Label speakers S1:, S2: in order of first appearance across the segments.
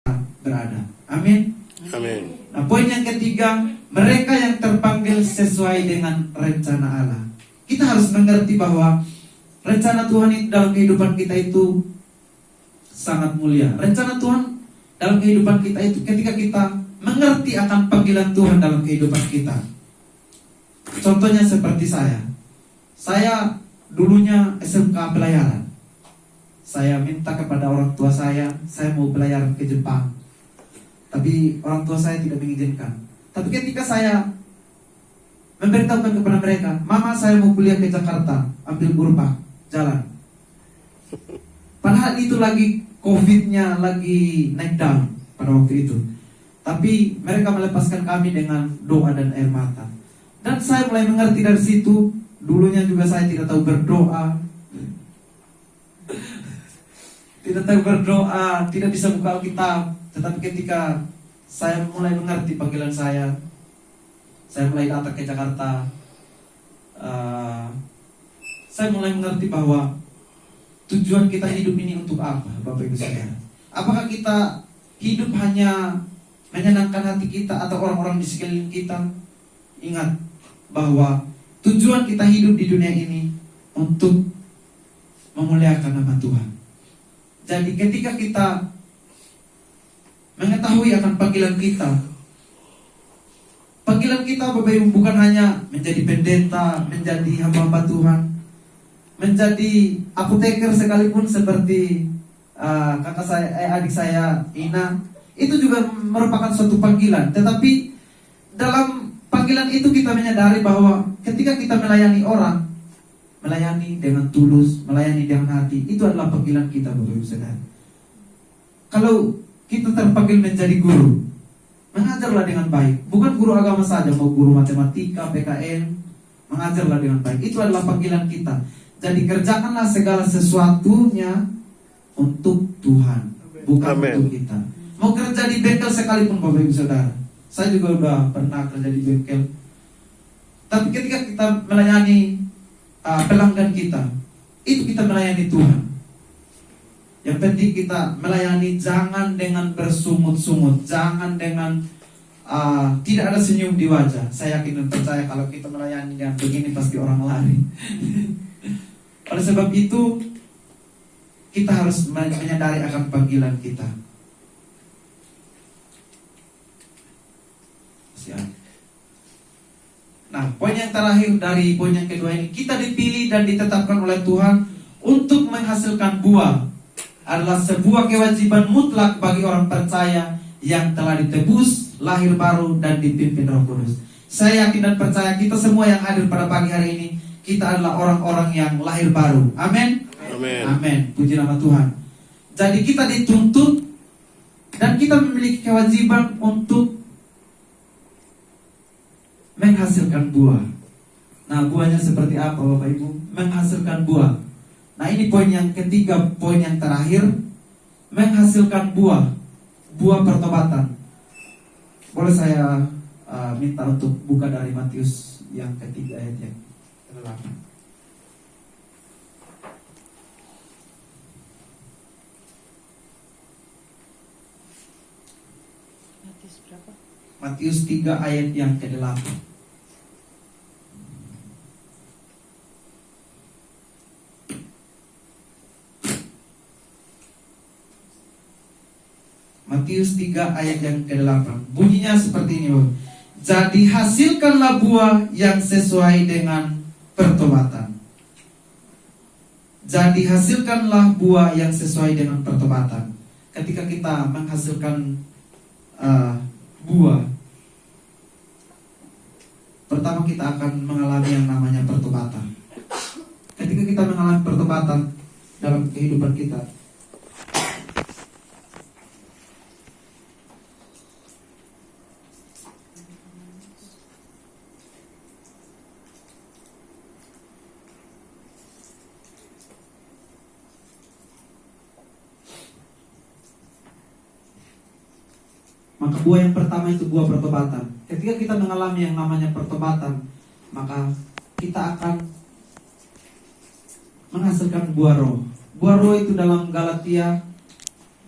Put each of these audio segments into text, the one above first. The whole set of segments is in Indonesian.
S1: berada. Amin.
S2: Amin.
S1: Nah, poin yang ketiga, mereka yang terpanggil sesuai dengan rencana Allah. Kita harus mengerti bahwa rencana Tuhan itu dalam kehidupan kita itu sangat mulia. Rencana Tuhan dalam kehidupan kita itu ketika kita mengerti akan panggilan Tuhan dalam kehidupan kita. Contohnya seperti saya. Saya dulunya SMK pelayaran. Saya minta kepada orang tua saya mau pelayaran ke Jepang. Tapi orang tua saya tidak mengizinkan. Tapi ketika saya memberitahukan kepada mereka, mama saya mau kuliah ke Jakarta, ambil Gurpa, jalan. Padahal itu lagi COVID-nya lagi naik down pada waktu itu. Tapi mereka melepaskan kami dengan doa dan air mata. Dan saya mulai mengerti dari situ. Dulunya juga saya tidak tahu berdoa, tidak bisa buka Alkitab. Tetapi ketika saya mulai mengerti panggilan saya mulai datang ke Jakarta. Saya mulai mengerti bahwa tujuan kita hidup ini untuk apa, Bapak Ibu Saudara? Apakah kita hidup hanya menyenangkan hati kita atau orang-orang di sekeliling kita? Ingat bahwa tujuan kita hidup di dunia ini untuk memuliakan nama Tuhan. Jadi ketika kita mengetahui akan panggilan kita Bapak Ibu bukan hanya menjadi pendeta, menjadi hamba-hamba Tuhan, menjadi apoteker sekalipun seperti adik saya Ina, itu juga merupakan suatu panggilan. Tetapi dalam panggilan itu kita menyadari bahwa ketika kita melayani orang, melayani dengan tulus, melayani dengan hati, itu adalah panggilan kita, Bapak Ibu Saudara. Kalau kita terpanggil menjadi guru, mengajarlah dengan baik. Bukan guru agama saja, mau guru matematika, PKN, mengajarlah dengan baik. Itu adalah panggilan kita. Jadi kerjakanlah segala sesuatunya untuk Tuhan, bukan untuk kita. Mau kerja di bengkel sekalipun, Bapak Ibu Saudara. Saya juga udah pernah kerja di bengkel. Tapi ketika kita melayani pelanggan kita, itu kita melayani Tuhan. Yang penting kita melayani jangan dengan bersungut-sungut, jangan dengan tidak ada senyum di wajah. Saya yakin dan percaya kalau kita melayani yang begini pasti orang lari. Oleh sebab itu kita harus menyadari akan panggilan kita. Nah, poin yang terakhir dari poin yang kedua ini, kita dipilih dan ditetapkan oleh Tuhan untuk menghasilkan buah. Adalah sebuah kewajiban mutlak bagi orang percaya yang telah ditebus, lahir baru, dan dipimpin Roh Kudus. Saya yakin dan percaya kita semua yang hadir pada pagi hari ini, kita adalah orang-orang yang lahir baru. Amin.
S2: Amin.
S1: Amin. Puji nama Tuhan. Jadi kita dituntut dan kita memiliki kewajiban untuk menghasilkan buah. Nah, buahnya seperti apa, Bapak Ibu? Menghasilkan buah. Nah, ini poin yang ketiga, poin yang terakhir, menghasilkan buah, buah pertobatan. Boleh saya minta untuk buka dari Matius yang ketiga ayat yang ke-8.
S3: Matius berapa?
S1: Matius 3 ayat yang ke-8. Matius 3 ayat yang ke-8. Bunyinya seperti ini, Bapak. Jadi hasilkanlah buah yang sesuai dengan pertobatan. Jadi hasilkanlah buah yang sesuai dengan pertobatan. Ketika kita menghasilkan buah, pertama kita akan mengalami yang namanya pertobatan. Ketika kita mengalami pertobatan dalam kehidupan kita, maka buah yang pertama itu buah pertobatan. Ketika kita mengalami yang namanya pertobatan, maka kita akan menghasilkan buah roh. Buah roh itu dalam Galatia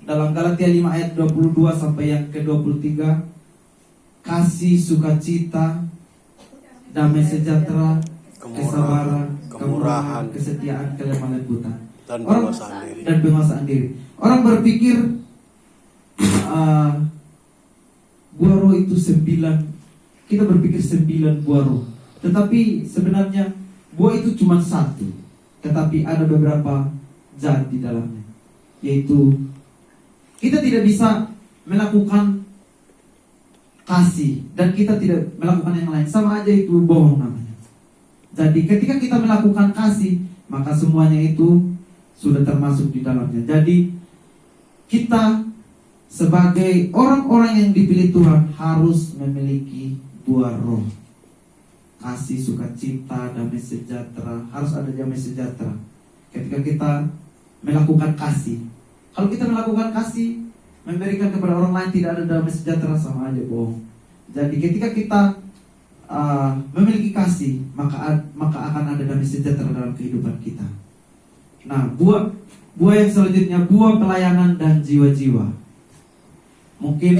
S1: dalam Galatia 5 ayat 22 sampai yang ke-23, kasih, sukacita, damai sejahtera, kesabaran, kemurahan, kesetiaan, kelemah lembutan,
S2: dan
S1: orang
S2: penguasaan diri.
S1: dan penguasaan diri. Orang berpikir buah roh itu 9. Kita berpikir 9 buah roh, tetapi sebenarnya buah itu cuma 1. Tetapi ada beberapa zat di dalamnya, yaitu kita tidak bisa melakukan kasih dan kita tidak melakukan yang lain, sama aja itu bohong namanya. Jadi ketika kita melakukan kasih, maka semuanya itu sudah termasuk di dalamnya. Jadi kita sebagai orang-orang yang dipilih Tuhan harus memiliki buah roh. Kasih, sukacita, damai sejahtera. Harus ada damai sejahtera ketika kita melakukan kasih. Kalau kita melakukan kasih, memberikan kepada orang lain, tidak ada damai sejahtera, sama aja bohong. Jadi ketika kita memiliki kasih, maka akan ada damai sejahtera dalam kehidupan kita. Nah, buah yang selanjutnya, buah pelayanan dan jiwa-jiwa. Mungkin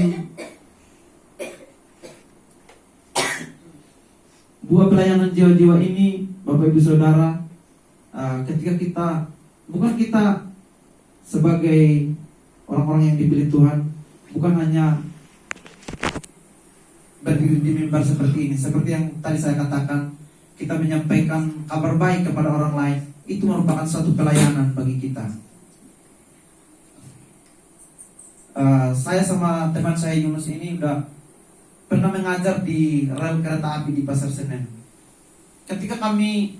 S1: buah pelayanan jiwa-jiwa ini, Bapak Ibu Saudara, ketika kita sebagai orang-orang yang dipilih Tuhan, bukan hanya berdiri di mimbar seperti ini, seperti yang tadi saya katakan, kita menyampaikan kabar baik kepada orang lain, itu merupakan suatu pelayanan bagi kita. Saya sama teman saya Yunus ini udah pernah mengajar di rel kereta api di Pasar Senen. Ketika kami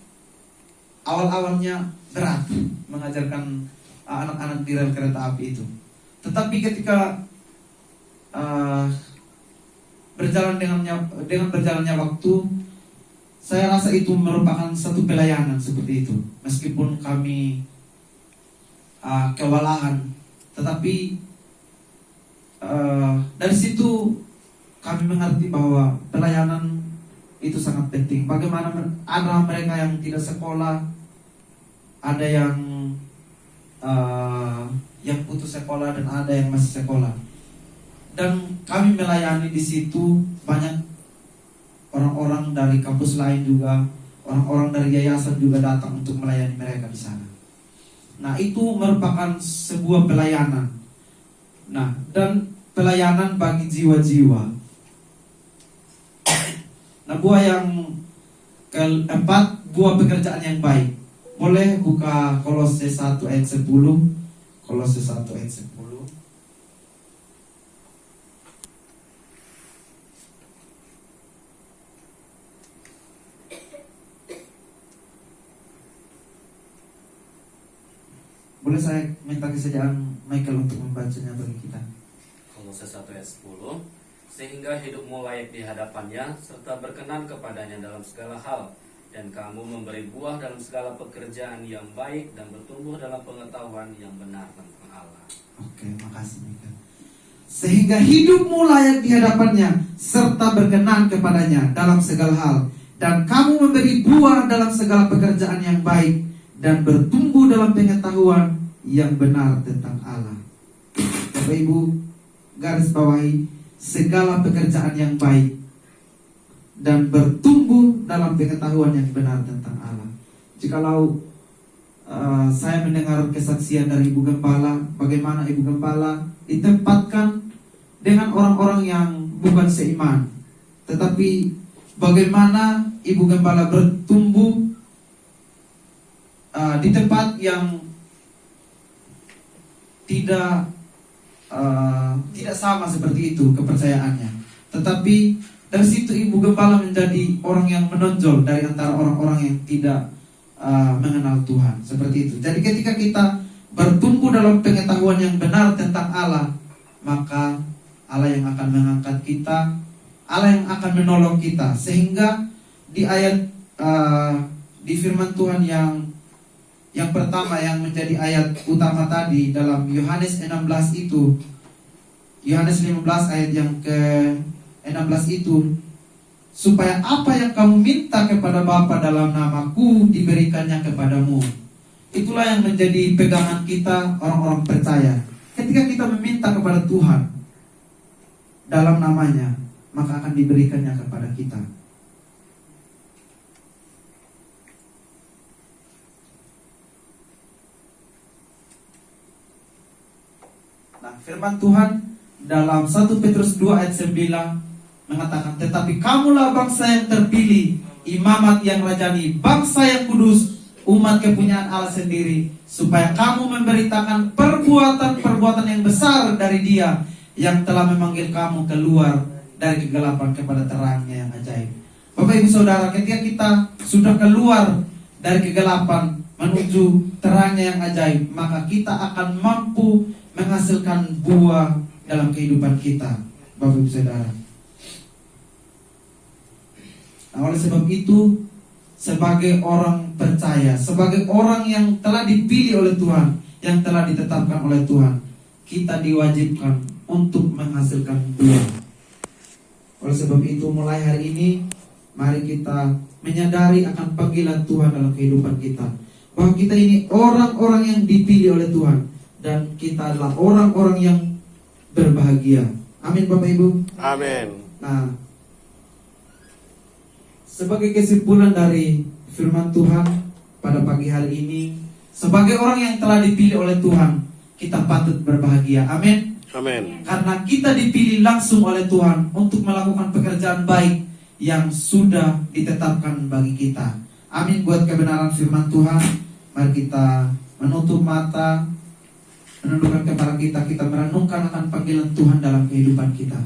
S1: awal-awalnya berat mengajarkan anak-anak di rel kereta api itu, tetapi ketika dengan berjalannya waktu, saya rasa itu merupakan satu pelayanan seperti itu. Meskipun kami kewalahan, tetapi dari situ kami mengerti bahwa pelayanan itu sangat penting. Bagaimana ada mereka yang tidak sekolah, ada yang putus sekolah dan ada yang masih sekolah. Dan kami melayani di situ banyak orang-orang dari kampus lain juga, orang-orang dari yayasan juga datang untuk melayani mereka di sana. Nah, itu merupakan sebuah pelayanan. Nah, dan pelayanan bagi jiwa-jiwa. Nah, buah yang keempat, buah pekerjaan yang baik. Boleh buka Kolose 1 ayat 10. Kolose 1 ayat 10. Boleh saya minta kesediaan Michael untuk membacanya bagi kita.
S4: Kolose 1 ayat 10. Sehingga hidupmu layak di hadapannya, serta berkenan kepadanya dalam segala hal, dan kamu memberi buah dalam segala pekerjaan yang baik, dan bertumbuh dalam pengetahuan yang benar tentang Allah.
S1: Oke, makasih Michael. Sehingga hidupmu layak di hadapannya, serta berkenan kepadanya dalam segala hal, dan kamu memberi buah dalam segala pekerjaan yang baik, dan bertumbuh dalam pengetahuan yang benar tentang Allah. Bapak Ibu, garis bawahi, segala pekerjaan yang baik dan bertumbuh dalam pengetahuan yang benar tentang Allah. Jikalau saya mendengar kesaksian dari Ibu Gembala, bagaimana Ibu Gembala ditempatkan dengan orang-orang yang bukan seiman, tetapi bagaimana Ibu Gembala bertumbuh di tempat yang tidak sama seperti itu kepercayaannya. Tetapi dari situ Ibu Gembala menjadi orang yang menonjol dari antara orang-orang yang tidak mengenal Tuhan. Seperti itu. Jadi ketika kita bertumbuh dalam pengetahuan yang benar tentang Allah, maka Allah yang akan mengangkat kita, Allah yang akan menolong kita. Sehingga di ayat di firman Tuhan yang pertama yang menjadi ayat utama tadi dalam Yohanes 16 itu, Yohanes 15 ayat yang ke-16 itu, supaya apa yang kamu minta kepada Bapa dalam namaku diberikannya kepadamu. Itulah yang menjadi pegangan kita orang-orang percaya. ketika kita meminta kepada Tuhan dalam namanya, maka akan diberikannya kepada kita. Nah, firman Tuhan dalam 1 Petrus 2 ayat 9 mengatakan, tetapi kamulah bangsa yang terpilih, imamat yang rajani, bangsa yang kudus, umat kepunyaan Allah sendiri, supaya kamu memberitakan perbuatan-perbuatan yang besar dari Dia yang telah memanggil kamu keluar dari kegelapan kepada terangnya yang ajaib. Bapak Ibu Saudara, ketika kita sudah keluar dari kegelapan menuju terangnya yang ajaib, maka kita akan mampu menghasilkan buah dalam kehidupan kita, Bapak Ibu Saudara. Nah, oleh sebab itu, sebagai orang percaya, sebagai orang yang telah dipilih oleh Tuhan, yang telah ditetapkan oleh Tuhan, kita diwajibkan untuk menghasilkan buah. Oleh sebab itu, mulai hari ini, mari kita menyadari akan panggilan Tuhan dalam kehidupan kita, bahwa kita ini orang-orang yang dipilih oleh Tuhan, dan kita adalah orang-orang yang berbahagia. Amin, Bapak Ibu.
S2: Amin.
S1: Nah, sebagai kesimpulan dari firman Tuhan pada pagi hari ini, sebagai orang yang telah dipilih oleh Tuhan, kita patut berbahagia. Amin.
S2: Amin.
S1: Karena kita dipilih langsung oleh Tuhan untuk melakukan pekerjaan baik yang sudah ditetapkan bagi kita. Amin. Buat kebenaran firman Tuhan, mari kita menutup mata, menundukkan kepala kita, kita merenungkan akan panggilan Tuhan dalam kehidupan kita.